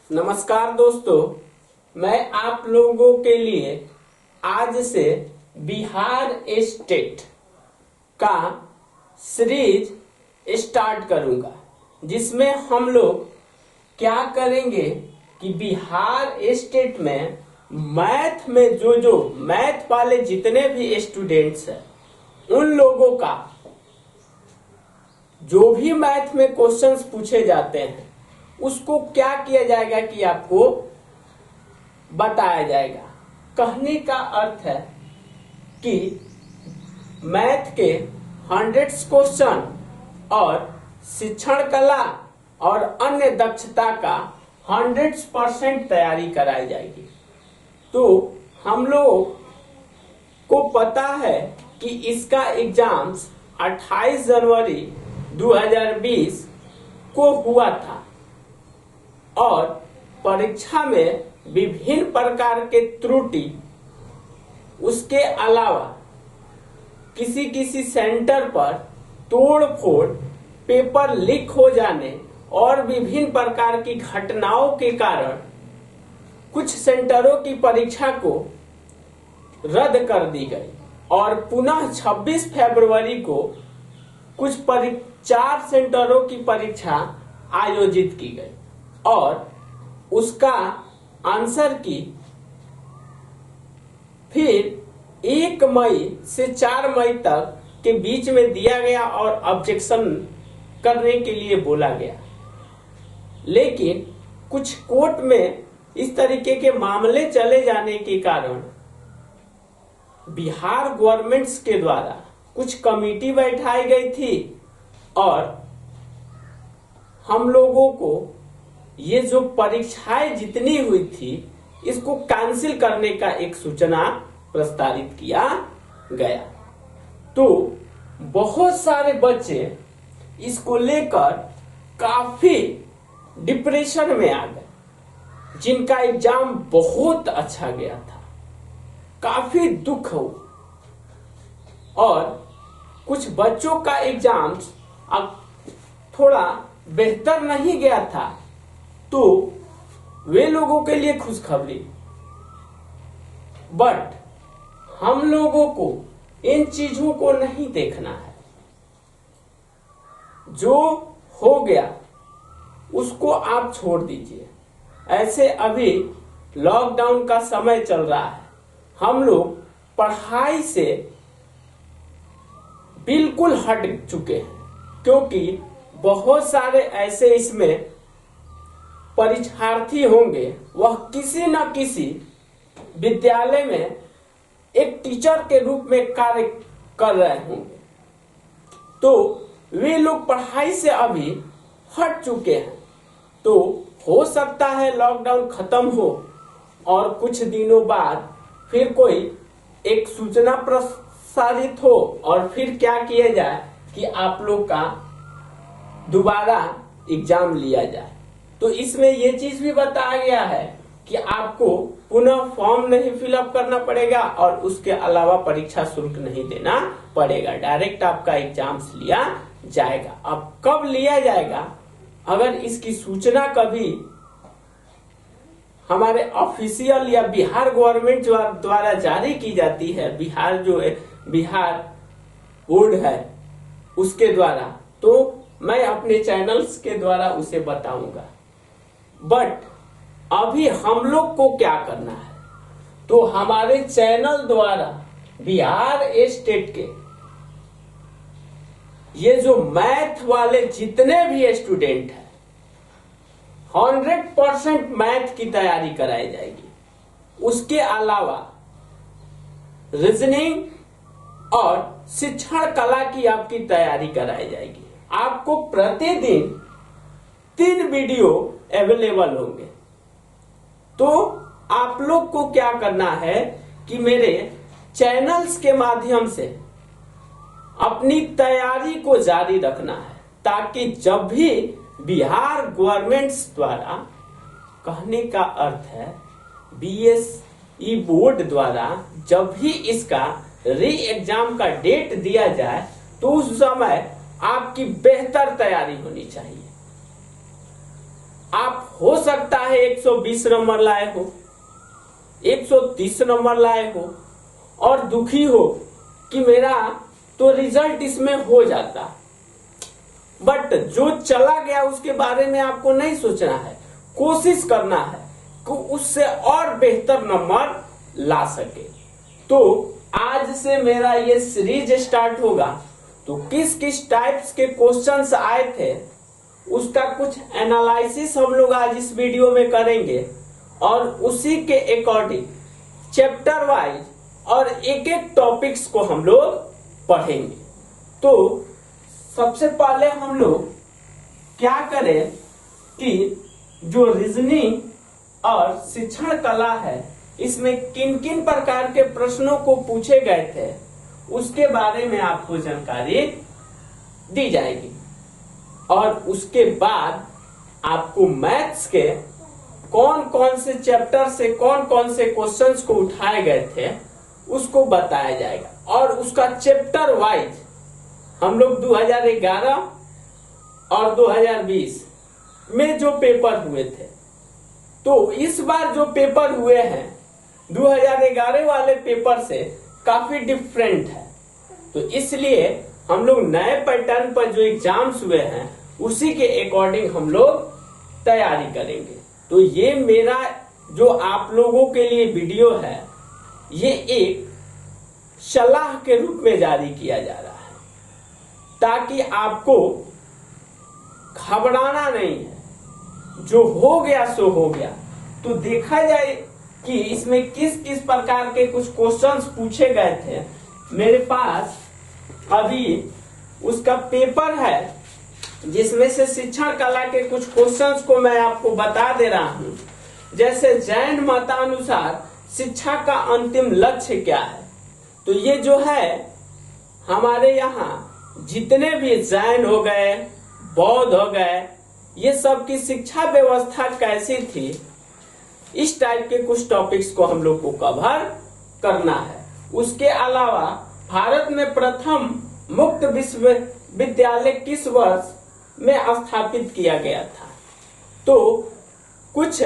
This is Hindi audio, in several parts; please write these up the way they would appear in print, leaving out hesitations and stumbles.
नमस्कार दोस्तों, मैं आप लोगों के लिए आज से बिहार स्टेट का सीरीज स्टार्ट करूंगा, जिसमें हम लोग क्या करेंगे कि बिहार स्टेट में मैथ में जो मैथ वाले जितने भी स्टूडेंट्स हैं उन लोगों का जो भी मैथ में क्वेश्चंस पूछे जाते हैं उसको क्या किया जाएगा कि आपको बताया जाएगा। कहने का अर्थ है कि मैथ के 100 क्वेश्चन और शिक्षण कला और अन्य दक्षता का 100% तैयारी कराई जाएगी। तो हम लोग को पता है कि इसका एग्जाम्स 28 जनवरी 2020 को हुआ था और परीक्षा में विभिन्न प्रकार के त्रुटि, उसके अलावा किसी किसी सेंटर पर तोड़ फोड़, पेपर लीक हो जाने और विभिन्न प्रकार की घटनाओं के कारण कुछ सेंटरों की परीक्षा को रद्द कर दी गई और पुनः 26 फरवरी को कुछ 4 सेंटरों की परीक्षा आयोजित की गई और उसका आंसर की फिर 1 मई से 4 मई तक के बीच में दिया गया और ऑब्जेक्शन करने के लिए बोला गया। लेकिन कुछ कोर्ट में इस तरीके के मामले चले जाने के कारण बिहार गवर्नमेंट्स के द्वारा कुछ कमेटी बैठाई गई थी और हम लोगों को ये जो परीक्षाएं जितनी हुई थी इसको कैंसिल करने का एक सूचना प्रस्तावित किया गया। तो बहुत सारे बच्चे इसको लेकर काफी डिप्रेशन में आ गए, जिनका एग्जाम बहुत अच्छा गया था, काफी दुख हो। और कुछ बच्चों का एग्जाम अब थोड़ा बेहतर नहीं गया था, तो वे लोगों के लिए खुशखबरी। बट हम लोगों को इन चीजों को नहीं देखना है। जो हो गया उसको आप छोड़ दीजिए। ऐसे अभी लॉकडाउन का समय चल रहा है, हम लोग पढ़ाई से बिल्कुल हट चुके हैं, क्योंकि बहुत सारे ऐसे इसमें परीक्षार्थी होंगे, वह किसी न किसी विद्यालय में एक टीचर के रूप में कार्य कर रहे होंगे। तो वे लोग पढ़ाई से अभी हट चुके हैं। तो हो सकता है लॉकडाउन खत्म हो और कुछ दिनों बाद फिर कोई एक सूचना प्रसारित हो और फिर क्या किया जाए कि आप लोग का दोबारा एग्जाम लिया जाए। तो इसमें ये चीज भी बताया गया है कि आपको पुनः फॉर्म नहीं फिलअप करना पड़ेगा और उसके अलावा परीक्षा शुल्क नहीं देना पड़ेगा, डायरेक्ट आपका एग्जाम्स लिया जाएगा। अब कब लिया जाएगा, अगर इसकी सूचना कभी हमारे ऑफिशियल या बिहार गवर्नमेंट द्वारा जारी की जाती है, बिहार जो है बिहार बोर्ड है उसके द्वारा, तो मैं अपने चैनल्स के द्वारा उसे बताऊंगा। बट अभी हम लोग को क्या करना है, तो हमारे चैनल द्वारा बिहार स्टेट के ये जो मैथ वाले जितने भी स्टूडेंट हैं 100% मैथ की तैयारी कराई जाएगी। उसके अलावा रीजनिंग और शिक्षण कला की आपकी तैयारी कराई जाएगी। आपको प्रतिदिन 3 वीडियो अवेलेबल होंगे। तो आप लोग को क्या करना है कि मेरे चैनल्स के माध्यम से अपनी तैयारी को जारी रखना है, ताकि जब भी बिहार गवर्नमेंट्स द्वारा, कहने का अर्थ है बीएसई बोर्ड द्वारा, जब भी इसका री एग्जाम का डेट दिया जाए तो उस समय आपकी बेहतर तैयारी होनी चाहिए। आप हो सकता है 120 नंबर लाए हो, 130 नंबर लाए हो और दुखी हो कि मेरा तो रिजल्ट इसमें हो जाता, बट जो चला गया उसके बारे में आपको नहीं सोचना है। कोशिश करना है कि उससे और बेहतर नंबर ला सके। तो आज से मेरा ये सीरीज स्टार्ट होगा। तो किस किस टाइप्स के क्वेश्चंस आए थे उसका कुछ एनालिसिस हम लोग आज इस वीडियो में करेंगे और उसी के अकॉर्डिंग चैप्टर वाइज और एक एक टॉपिक्स को हम लोग पढ़ेंगे। तो सबसे पहले हम लोग क्या करें कि जो रीजनिंग और शिक्षण कला है इसमें किन किन प्रकार के प्रश्नों को पूछे गए थे उसके बारे में आपको जानकारी दी जाएगी और उसके बाद आपको मैथ्स के कौन कौन से चैप्टर से कौन कौन से क्वेश्चंस को उठाए गए थे उसको बताया जाएगा और उसका चैप्टर वाइज हम लोग 2011 और 2020 में जो पेपर हुए थे, तो इस बार जो पेपर हुए हैं 2011 वाले पेपर से काफी डिफरेंट है। तो इसलिए हम लोग नए पैटर्न पर जो एग्जाम्स हुए हैं उसी के अकॉर्डिंग हम लोग तैयारी करेंगे। तो ये मेरा जो आप लोगों के लिए वीडियो है ये एक सलाह के रूप में जारी किया जा रहा है ताकि आपको घबराना नहीं है। जो हो गया सो हो गया। तो देखा जाए कि इसमें किस किस प्रकार के कुछ क्वेश्चंस पूछे गए थे। मेरे पास अभी उसका पेपर है जिसमें से शिक्षण कला के कुछ क्वेश्चंस को मैं आपको बता दे रहा हूं। जैसे जैन मतानुसार शिक्षा का अंतिम लक्ष्य क्या है। तो ये जो है हमारे यहाँ जितने भी जैन हो गए, बौद्ध हो गए, ये सब की शिक्षा व्यवस्था कैसी थी, इस टाइप के कुछ टॉपिक्स को हम लोग को कवर करना है। उसके अलावा भारत में प्रथम मुक्त विश्वविद्यालय किस वर्ष में स्थापित किया गया था। तो कुछ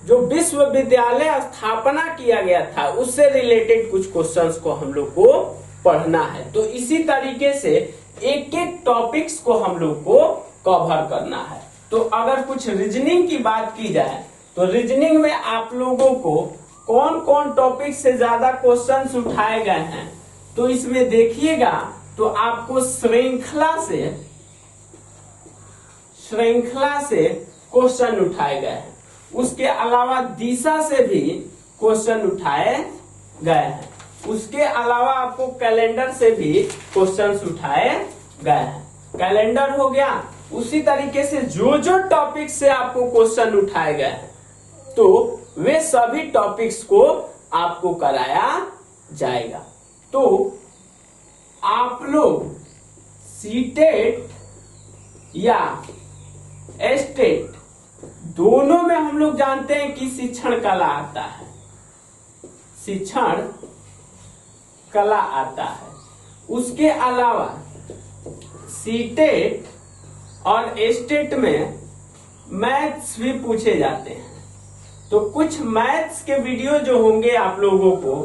जो विश्वविद्यालय स्थापना किया गया था उससे रिलेटेड कुछ क्वेश्चंस को हम लोग को पढ़ना है। तो इसी तरीके से एक एक टॉपिक्स को हम लोग को कवर करना है। तो अगर कुछ रीजनिंग की बात की जाए तो रीजनिंग में आप लोगों को कौन कौन टॉपिक से ज्यादा क्वेश्चंस उठाए गए हैं, तो इसमें देखिएगा तो आपको श्रृंखला से क्वेश्चन उठाए गए हैं। उसके अलावा दिशा से भी क्वेश्चन उठाए गए हैं। उसके अलावा आपको कैलेंडर से भी क्वेश्चंस उठाए गए हैं। कैलेंडर हो गया। उसी तरीके से जो जो टॉपिक से आपको क्वेश्चन उठाए गए हैं तो वे सभी टॉपिक्स को आपको कराया जाएगा। तो आप लोग सीटेट या एस्टेट दोनों में हम लोग जानते हैं कि शिक्षण कला आता है, शिक्षण कला आता है। उसके अलावा सीटेट और एस्टेट में मैथ्स भी पूछे जाते हैं। तो कुछ मैथ्स के वीडियो जो होंगे आप लोगों को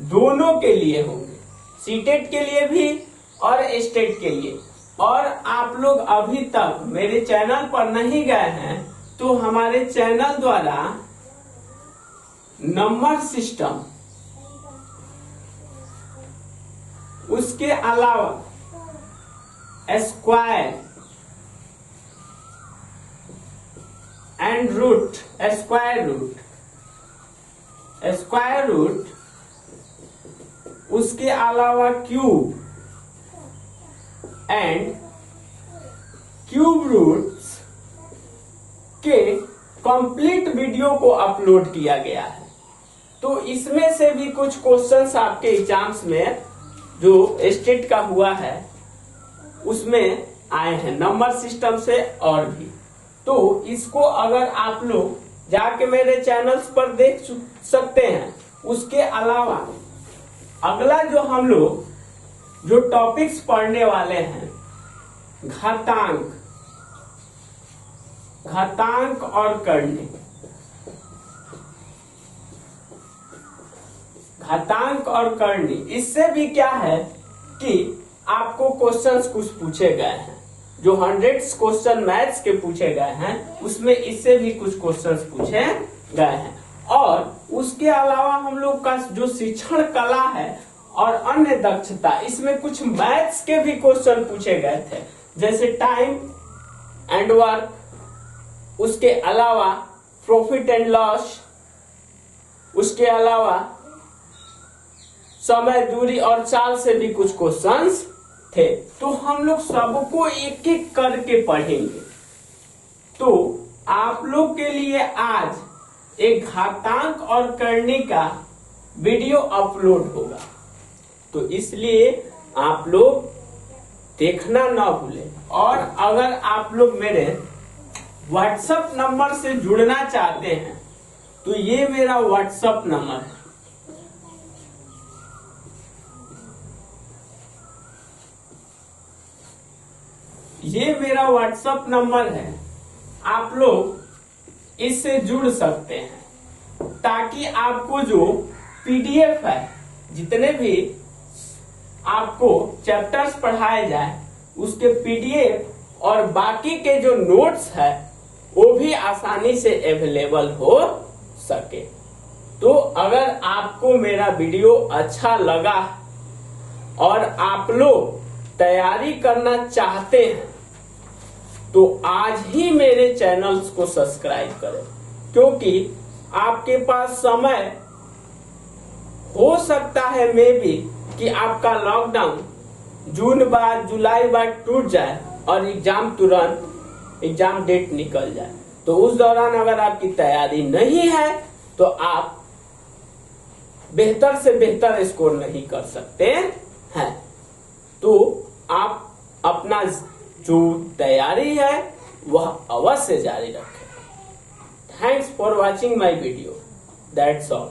दोनों के लिए होंगे, सीटेट के लिए भी और एस्टेट के लिए। और आप लोग अभी तक मेरे चैनल पर नहीं गए हैं तो हमारे चैनल द्वारा नंबर सिस्टम, उसके अलावा square and root, square root, उसके अलावा क्यूब एंड क्यूब रूट्स के कंप्लीट वीडियो को अपलोड किया गया है। तो इसमें से भी कुछ क्वेश्चंस आपके एग्जाम्स में जो स्टेट का हुआ है उसमें आए हैं, नंबर सिस्टम से और भी। तो इसको अगर आप लोग जाके मेरे चैनल्स पर देख सकते हैं। उसके अलावा अगला जो हम लोग जो टॉपिक्स पढ़ने वाले हैं, घातांक, घातांक और करनी, घातांक और करनी, इससे भी क्या है कि आपको क्वेश्चंस कुछ पूछे गए हैं, जो 100 क्वेश्चन मैथ्स के पूछे गए हैं उसमें इससे भी कुछ क्वेश्चंस पूछे गए हैं। और उसके अलावा हम लोग का जो शिक्षण कला है और अन्य दक्षता, इसमें कुछ मैथ्स के भी क्वेश्चन पूछे गए थे, जैसे टाइम एंड वर्क, उसके अलावा प्रॉफिट एंड लॉस, उसके अलावा समय, दूरी और चाल से भी कुछ क्वेश्चंस थे। तो हम लोग सबको एक एक करके पढ़ेंगे। तो आप लोग के लिए आज एक घातांक और करनी का वीडियो अपलोड होगा, तो इसलिए आप लोग देखना ना भूलें। और अगर आप लोग मेरे व्हाट्सएप नंबर से जुड़ना चाहते हैं तो ये मेरा व्हाट्सएप नंबर है, ये मेरा व्हाट्सएप नंबर है। आप लोग इससे जुड़ सकते हैं ताकि आपको जो पीडीएफ है, जितने भी आपको चैप्टर्स पढ़ाए जाए उसके पीडीएफ और बाकी के जो नोट्स है वो भी आसानी से अवेलेबल हो सके। तो अगर आपको मेरा वीडियो अच्छा लगा और आप लोग तैयारी करना चाहते हैं तो आज ही मेरे चैनल्स को सब्सक्राइब करें, क्योंकि आपके पास समय हो सकता है मे बी कि आपका लॉकडाउन जून बाद जुलाई बाद टूट जाए और तुरंत एग्जाम डेट निकल जाए। तो उस दौरान अगर आपकी तैयारी नहीं है तो आप बेहतर से बेहतर स्कोर नहीं कर सकते हैं। तो आप अपना जो तैयारी है वह अवश्य जारी रखें। Thanks for watching my video, that's all.